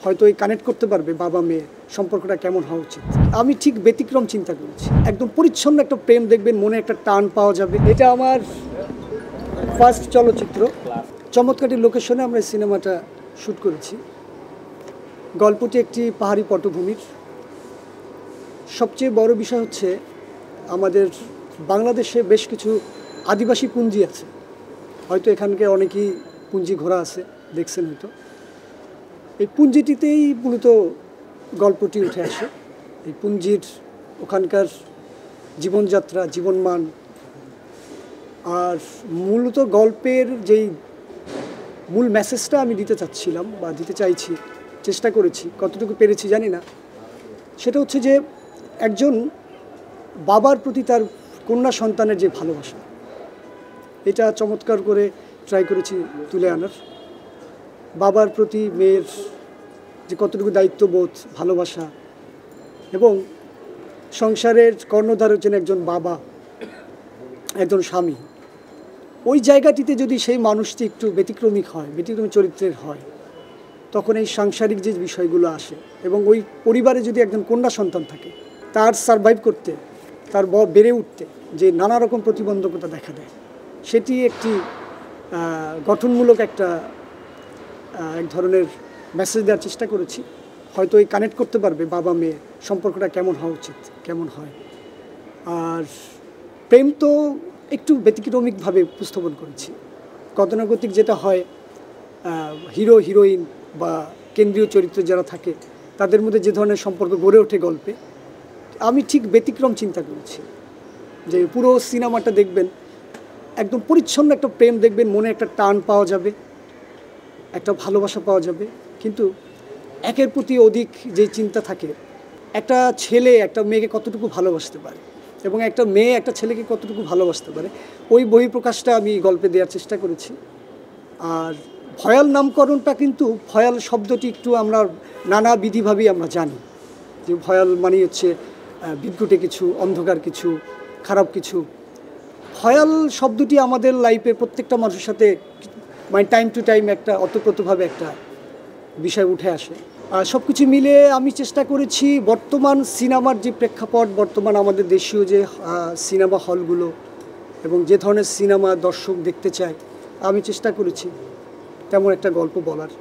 হয়তো এই কানেক্ট করতে পারবে বাবা মেয়ে সম্পর্কটা কেমন হওয়া উচিত। আমি ঠিক ব্যতিক্রম চিন্তা করেছি, একদম পরিচ্ছন্ন একটা প্রেম দেখবেন, মনে একটা টান পাওয়া যাবে। এটা আমার ফার্স্ট চলচ্চিত্র। চমৎকারী লোকেশনে আমরা সিনেমাটা শ্যুট করেছি। গল্পটি একটি পাহাড়ি পটভূমির। সবচেয়ে বড় বিষয় হচ্ছে আমাদের বাংলাদেশে বেশ কিছু আদিবাসী পুঞ্জি আছে, হয়তো এখানকার অনেকেই পুঞ্জি ঘোরা আছে, দেখছেন হয়তো। এই পুঞ্জিটিতেই মূলত গল্পটি উঠে আসে। এই পুঞ্জির ওখানকার জীবনযাত্রা, জীবনমান, আর মূলত গল্পের যেই মূল মেসেজটা আমি দিতে চাচ্ছিলাম বা দিতে চাইছি, চেষ্টা করেছি, কতটুকু পেরেছি জানি না। সেটা হচ্ছে যে একজন বাবার প্রতি তার কন্যা সন্তানের যে ভালোবাসা, এটা চমৎকার করে ট্রাই করেছি তুলে আনার। বাবার প্রতি মেয়ের যে কতটুকু দায়িত্ববোধ, ভালোবাসা, এবং সংসারের কর্ণধার হচ্ছেন একজন বাবা, একজন স্বামী। ওই জায়গাটিতে যদি সেই মানুষটি একটু ব্যতিক্রমিক হয়, ব্যতিক্রমী চরিত্রের হয়, তখন এই সাংসারিক যে বিষয়গুলো আসে, এবং ওই পরিবারে যদি একজন কন্যা সন্তান থাকে, তার সারভাইভ করতে, তার বেড়ে উঠতে যে নানা রকম প্রতিবন্ধকতা দেখা দেয়, সেটি একটি গঠনমূলক একটা এক ধরনের মেসেজ দেওয়ার চেষ্টা করেছি। হয়তো এই কানেক্ট করতে পারবে বাবা মেয়ে সম্পর্কটা কেমন হওয়া উচিত, কেমন হয়। আর প্রেম তো একটু ব্যতিক্রমিকভাবে উপস্থাপন করেছি। গতানুগতিক যেটা হয়, হিরো হিরোইন বা কেন্দ্রীয় চরিত্র যারা থাকে, তাদের মধ্যে যে ধরনের সম্পর্ক গড়ে ওঠে গল্পে, আমি ঠিক ব্যতিক্রম চিন্তা করেছি। যে পুরো সিনেমাটা দেখবেন, একদম পরিচ্ছন্ন একটা প্রেম দেখবেন, মনে একটা টান পাওয়া যাবে, একটা ভালোবাসা পাওয়া যাবে। কিন্তু একের প্রতি অধিক যে চিন্তা থাকে, একটা ছেলে একটা মেয়েকে কতটুকু ভালোবাসতে পারে এবং একটা মেয়ে একটা ছেলেকে কতটুকু ভালোবাসতে পারে, ওই বহিঃপ্রকাশটা আমি গল্পে দেওয়ার চেষ্টা করেছি। আর ভয়াল নামকরণটা কিন্তু, ভয়াল শব্দটি একটু আমরা নানাবিধিভাবেই আমরা জানি যে ভয়াল মানে হচ্ছে বিদ্যুটে কিছু, অন্ধকার কিছু, খারাপ কিছু। ভয়াল শব্দটি আমাদের লাইফে প্রত্যেকটা মানুষের সাথে মানে টাইম টু টাইম একটা অতপ্রতভাবে একটা বিষয় উঠে আসে। আর সব কিছু মিলে আমি চেষ্টা করেছি বর্তমান সিনেমার যে প্রেক্ষাপট, বর্তমান আমাদের দেশীয় যে সিনেমা হলগুলো এবং যে ধরনের সিনেমা দর্শক দেখতে চায়, আমি চেষ্টা করেছি তেমন একটা গল্প বলার।